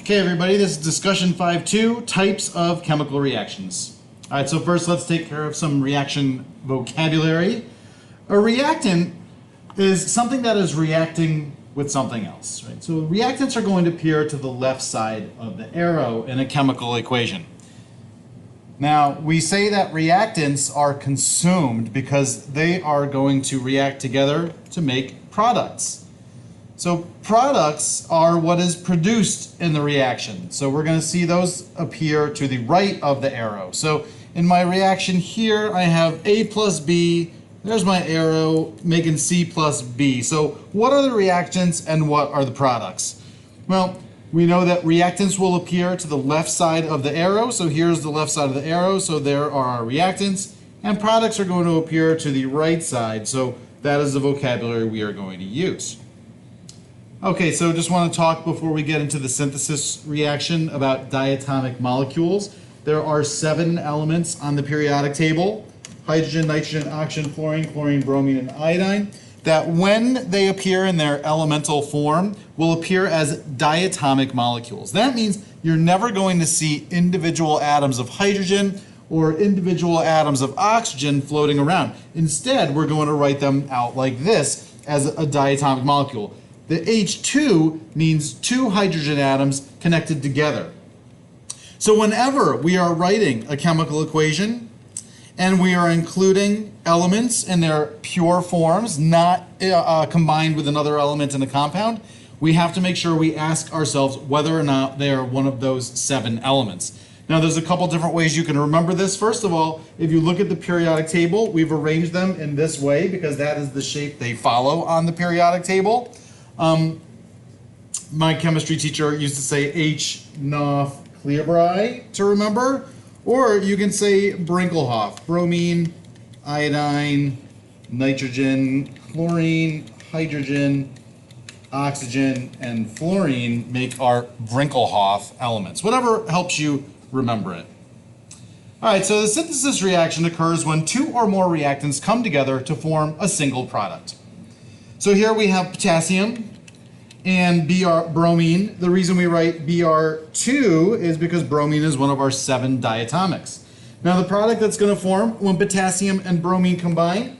Okay, everybody, this is discussion 5.2, types of chemical reactions. All right, so first let's take care of some reaction vocabulary. A reactant is something that is reacting with something else, right? So reactants are going to appear to the left side of the arrow in a chemical equation. Now, we say that reactants are consumed because they are going to react together to make products. So products are what is produced in the reaction. So we're going to see those appear to the right of the arrow. So in my reaction here, I have A plus B. There's my arrow making C plus B. So what are the reactants and what are the products? Well, we know that reactants will appear to the left side of the arrow. So here's the left side of the arrow. So there are our reactants. And products are going to appear to the right side. So that is the vocabulary we are going to use. Okay, so just want to talk before we get into the synthesis reaction about diatomic molecules. There are 7 elements on the periodic table: hydrogen, nitrogen, oxygen, fluorine, chlorine, bromine, and iodine, that when they appear in their elemental form will appear as diatomic molecules. That means you're never going to see individual atoms of hydrogen or individual atoms of oxygen floating around. Instead, we're going to write them out like this as a diatomic molecule. The H2 means 2 hydrogen atoms connected together. So whenever we are writing a chemical equation and we are including elements in their pure forms, not combined with another element in a compound, we have to make sure we ask ourselves whether or not they are one of those 7 elements. Now there's a couple different ways you can remember this. First of all, if you look at the periodic table, we've arranged them in this way because that is the shape they follow on the periodic table. My chemistry teacher used to say H-Noth Clearbri to remember, or you can say Brinkelhoff: bromine, iodine, nitrogen, chlorine, hydrogen, oxygen, and fluorine make our Brinkelhoff elements. Whatever helps you remember it. All right, so the synthesis reaction occurs when 2 or more reactants come together to form a single product. So here we have potassium and bromine. The reason we write Br2 is because bromine is one of our 7 diatomics. Now the product that's going to form when potassium and bromine combine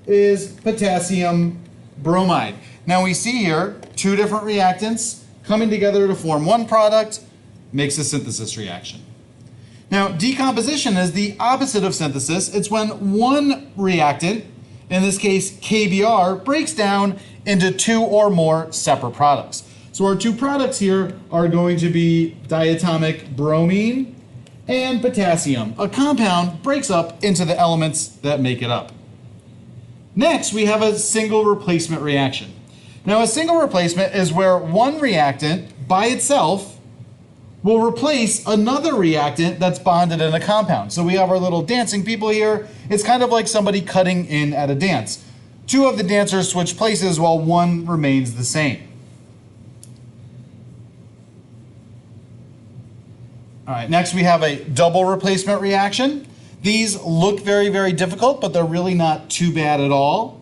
is potassium bromide. Now we see here 2 different reactants coming together to form one product, makes a synthesis reaction. Now decomposition is the opposite of synthesis. It's when one reactant, in this case KBr, breaks down into 2 or more separate products. So our 2 products here are going to be diatomic bromine and potassium. A compound breaks up into the elements that make it up. Next, we have a single replacement reaction. Now a single replacement is where one reactant by itself will replace another reactant that's bonded in a compound. So we have our little dancing people here. It's kind of like somebody cutting in at a dance. 2 of the dancers switch places while one remains the same. All right, next we have a double replacement reaction. These look very, very difficult, but they're really not too bad at all.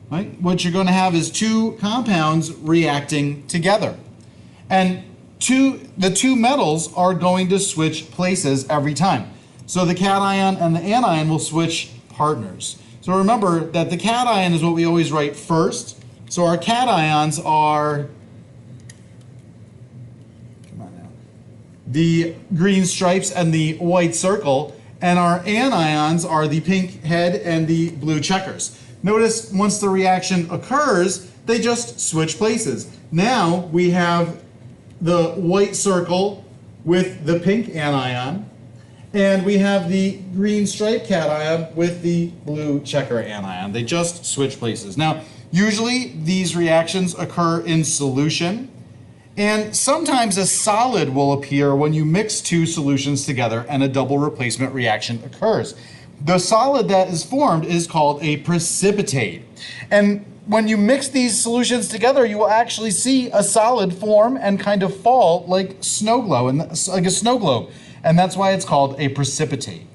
Right? What you're going to have is 2 compounds reacting together. And the 2 metals are going to switch places every time. So the cation and the anion will switch partners. So remember that the cation is what we always write first. So our cations are the green stripes and the white circle, and our anions are the pink head and the blue checkers. Notice once the reaction occurs, they just switch places. Now we have the white circle with the pink anion, and we have the green stripe cation with the blue checker anion. They just switch places. Now, usually these reactions occur in solution, and sometimes a solid will appear when you mix 2 solutions together and a double replacement reaction occurs. The solid that is formed is called a precipitate. And when you mix these solutions together, you will actually see a solid form and kind of fall like snow globe, like a snow globe. And that's why it's called a precipitate.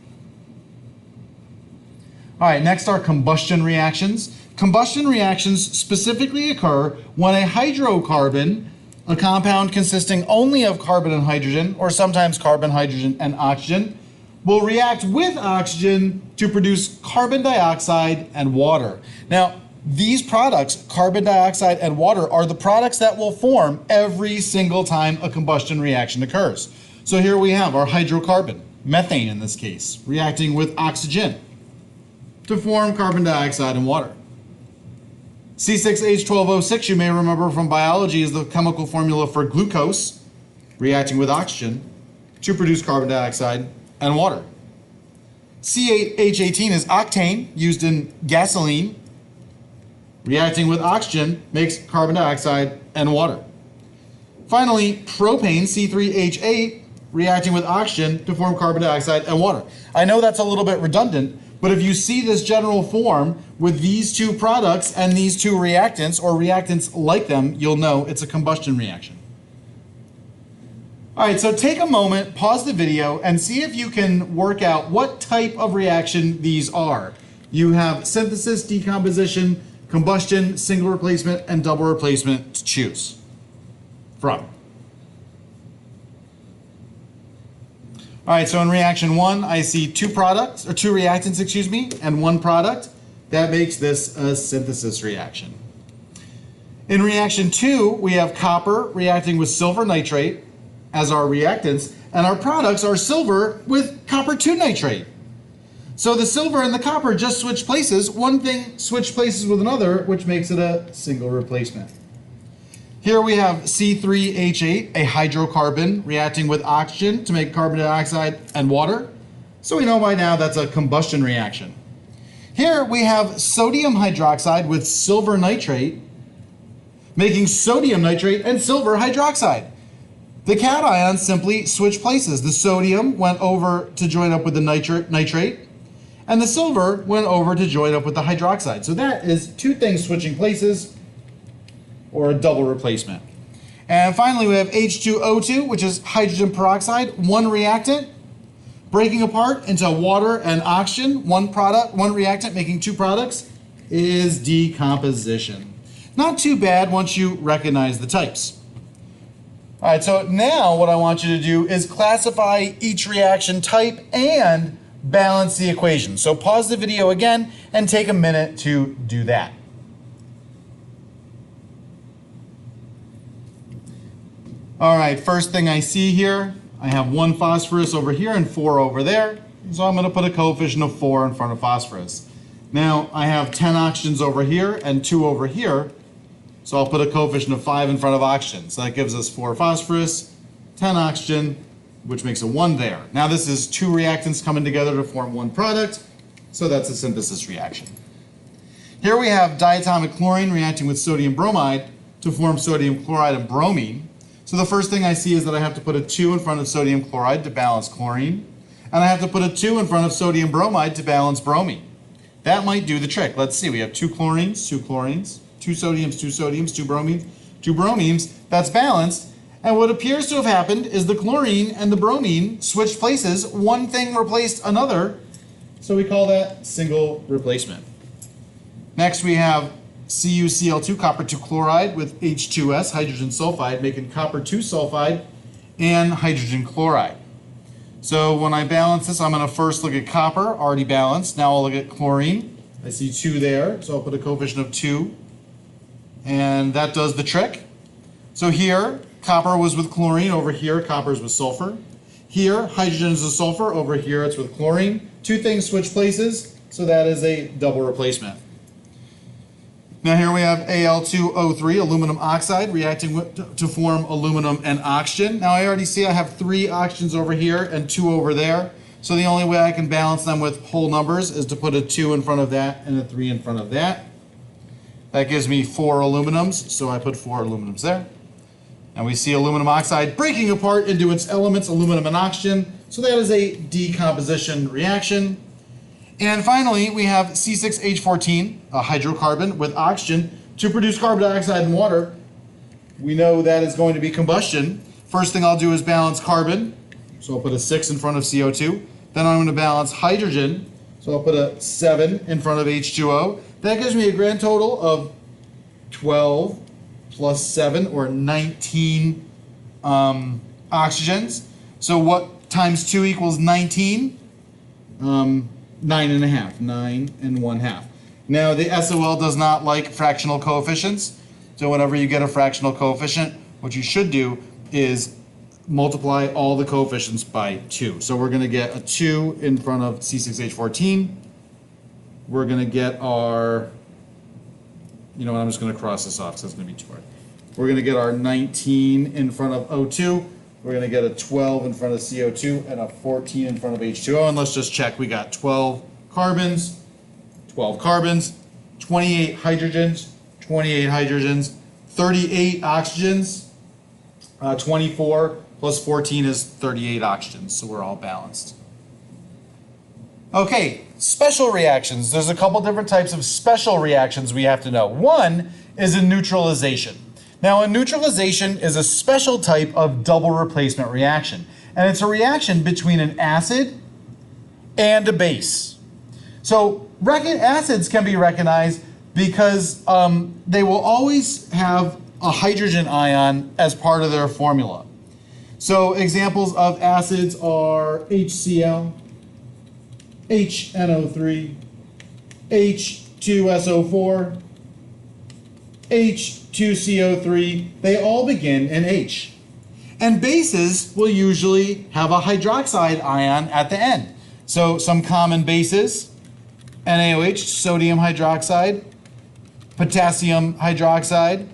All right, next are combustion reactions. Combustion reactions specifically occur when a hydrocarbon a compound consisting only of carbon and hydrogen, or sometimes carbon, hydrogen, and oxygen, will react with oxygen to produce carbon dioxide and water. Now, these products, carbon dioxide and water, are the products that will form every single time a combustion reaction occurs. So here we have our hydrocarbon, methane in this case, reacting with oxygen to form carbon dioxide and water. C6H12O6, you may remember from biology, is the chemical formula for glucose, reacting with oxygen to produce carbon dioxide and water. C8H18 is octane, used in gasoline, reacting with oxygen makes carbon dioxide and water. Finally, propane, C3H8, reacting with oxygen to form carbon dioxide and water. I know that's a little bit redundant, but if you see this general form with these two products and these two reactants or reactants like them, you'll know it's a combustion reaction. All right, so take a moment, pause the video, and see if you can work out what type of reaction these are. You have synthesis, decomposition, combustion, single replacement, and double replacement to choose from. All right, so in reaction one, I see two reactants, and one product. That makes this a synthesis reaction. In reaction two, we have copper reacting with silver nitrate as our reactants, and our products are silver with copper 2 nitrate. So the silver and the copper just switch places. One thing switched places with another, which makes it a single replacement. Here we have C3H8, a hydrocarbon reacting with oxygen to make carbon dioxide and water. So we know by now that's a combustion reaction. Here we have sodium hydroxide with silver nitrate, making sodium nitrate and silver hydroxide. The cations simply switch places. The sodium went over to join up with the nitrate, and the silver went over to join up with the hydroxide. So that is two things switching places, or a double replacement. And finally, we have H2O2, which is hydrogen peroxide, one reactant, breaking apart into water and oxygen, one reactant making two products, is decomposition. Not too bad once you recognize the types. All right, so now what I want you to do is classify each reaction type and balance the equation. So pause the video again and take a minute to do that. All right, first thing I see here, I have 1 phosphorus over here and 4 over there. So I'm going to put a coefficient of 4 in front of phosphorus. Now I have 10 oxygens over here and 2 over here. So I'll put a coefficient of 5 in front of oxygen. So that gives us 4 phosphorus, 10 oxygen, which makes a 1 there. Now this is 2 reactants coming together to form one product. So that's a synthesis reaction. Here we have diatomic chlorine reacting with sodium bromide to form sodium chloride and bromine. So the first thing I see is that I have to put a 2 in front of sodium chloride to balance chlorine. And I have to put a 2 in front of sodium bromide to balance bromine. That might do the trick. Let's see, we have 2 chlorines, 2 chlorines, 2 sodiums, 2 sodiums, 2 bromines, 2 bromines. That's balanced. And what appears to have happened is the chlorine and the bromine switched places. One thing replaced another. So we call that single replacement. Next we have CuCl2, copper 2 chloride with H2S, hydrogen sulfide, making copper 2 sulfide and hydrogen chloride. So when I balance this, I'm going to first look at copper, already balanced. Now I'll look at chlorine. I see 2 there, so I'll put a coefficient of 2. And that does the trick. So here, copper was with chlorine. Over here, copper is with sulfur. Here, hydrogen is with sulfur. Over here, it's with chlorine. 2 things switch places, so that is a double replacement. Now here we have Al2O3, aluminum oxide, reacting to form aluminum and oxygen. Now I already see I have 3 oxygens over here and 2 over there. So the only way I can balance them with whole numbers is to put a 2 in front of that and a 3 in front of that. That gives me 4 aluminums, so I put 4 aluminums there. And we see aluminum oxide breaking apart into its elements, aluminum and oxygen. So that is a decomposition reaction. And finally, we have C6H14, a hydrocarbon with oxygen, to produce carbon dioxide and water. We know that is going to be combustion. First thing I'll do is balance carbon. So I'll put a 6 in front of CO2. Then I'm going to balance hydrogen. So I'll put a 7 in front of H2O. That gives me a grand total of 12 plus 7, or 19 oxygens. So what times 2 equals 19? 9 and a half. 9 and 1/2. Now the SOL does not like fractional coefficients. So whenever you get a fractional coefficient, what you should do is multiply all the coefficients by 2. So we're going to get a 2 in front of C6H14. We're going to get our, you know what, I'm just going to cross this off because it's going to be too hard. We're going to get our 19 in front of O2. We're going to get a 12 in front of CO2 and a 14 in front of H2O. And let's just check. We got 12 carbons, 28 hydrogens, 38 oxygens, 24 plus 14 is 38 oxygens, so we're all balanced. Okay, special reactions. There's a couple different types of special reactions we have to know. One is a neutralization. Now, a neutralization is a special type of double replacement reaction, and it's a reaction between an acid and a base. So acids can be recognized because they will always have a hydrogen ion as part of their formula. So examples of acids are HCl, HNO3, H2SO4, H2CO3. They all begin in H. And bases will usually have a hydroxide ion at the end. So some common bases: NaOH, sodium hydroxide, potassium hydroxide,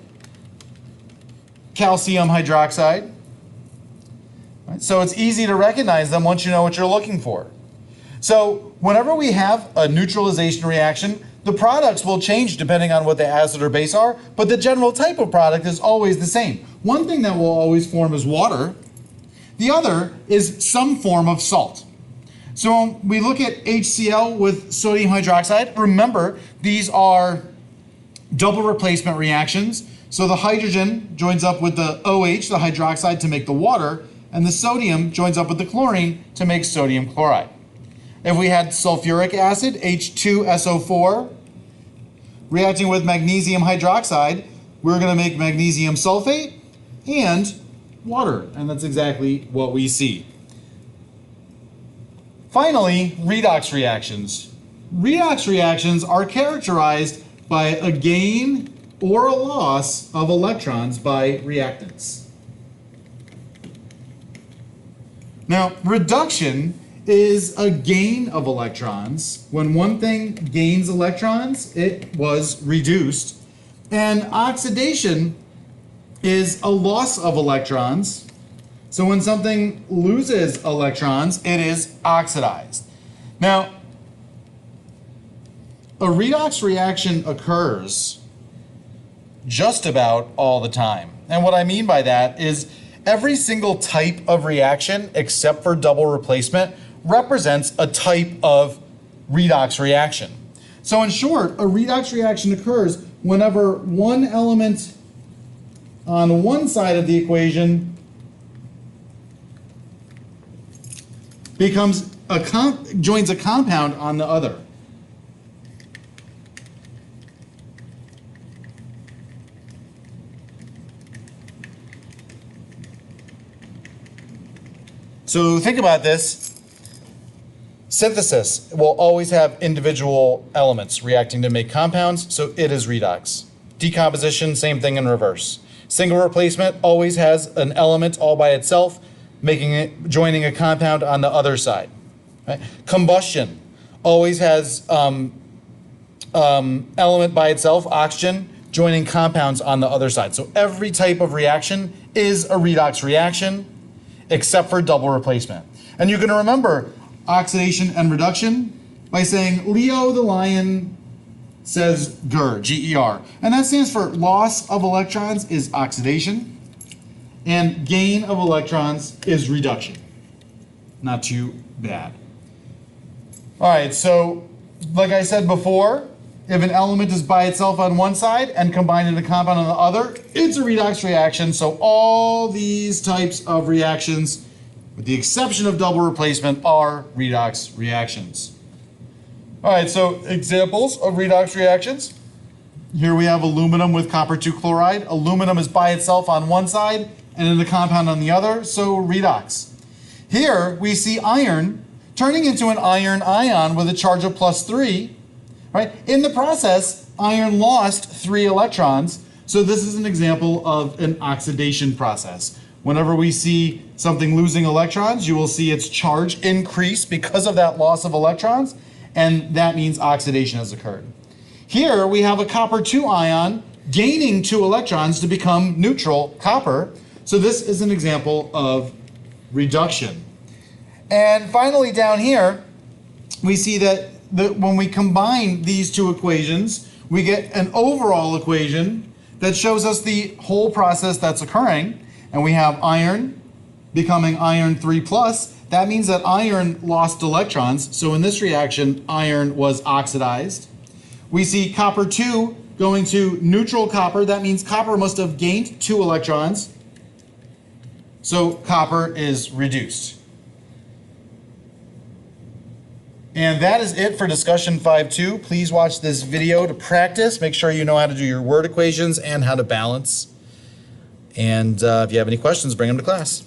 calcium hydroxide. Right? So it's easy to recognize them once you know what you're looking for. So whenever we have a neutralization reaction, the products will change depending on what the acid or base are, but the general type of product is always the same. One thing that will always form is water. The other is some form of salt. So when we look at HCl with sodium hydroxide, remember these are double replacement reactions. So the hydrogen joins up with the OH, the hydroxide, to make the water, and the sodium joins up with the chlorine to make sodium chloride. If we had sulfuric acid, H2SO4, reacting with magnesium hydroxide, we're going to make magnesium sulfate and water, and that's exactly what we see. Finally, redox reactions. Redox reactions are characterized by a gain or a loss of electrons by reactants. Now, reduction is a gain of electrons. When one thing gains electrons, it was reduced. And oxidation is a loss of electrons. So when something loses electrons, it is oxidized. Now, a redox reaction occurs just about all the time. And what I mean by that is every single type of reaction, except for double replacement, represents a type of redox reaction. So in short, a redox reaction occurs whenever one element on one side of the equation joins a compound on the other. So think about this. Synthesis will always have individual elements reacting to make compounds, so it is redox. Decomposition, same thing in reverse. Single replacement always has an element all by itself, joining a compound on the other side. Right? Combustion always has element by itself, oxygen, joining compounds on the other side. So every type of reaction is a redox reaction, except for double replacement. And you're going to remember oxidation and reduction by saying Leo the lion says GER, G-E-R. And that stands for loss of electrons is oxidation, and gain of electrons is reduction. Not too bad. All right, so like I said before, if an element is by itself on one side and combined in a compound on the other, it's a redox reaction. So all these types of reactions, with the exception of double replacement, are redox reactions. All right, so examples of redox reactions. Here we have aluminum with copper 2 chloride. Aluminum is by itself on one side and in the compound on the other, so redox. Here we see iron turning into an iron ion with a charge of +3. Right? In the process, iron lost 3 electrons, so this is an example of an oxidation process. Whenever we see something losing electrons, you will see its charge increase because of that loss of electrons, and that means oxidation has occurred. Here we have a copper 2 ion gaining 2 electrons to become neutral copper, so this is an example of reduction. And finally down here, we see that when we combine these two equations, we get an overall equation that shows us the whole process that's occurring. And we have iron becoming iron 3+. That means that iron lost electrons. So in this reaction, iron was oxidized. We see copper 2 going to neutral copper. That means copper must have gained 2 electrons. So copper is reduced. And that is it for discussion 5.2. Please watch this video to practice. Make sure you know how to do your word equations and how to balance. And if you have any questions, bring them to class.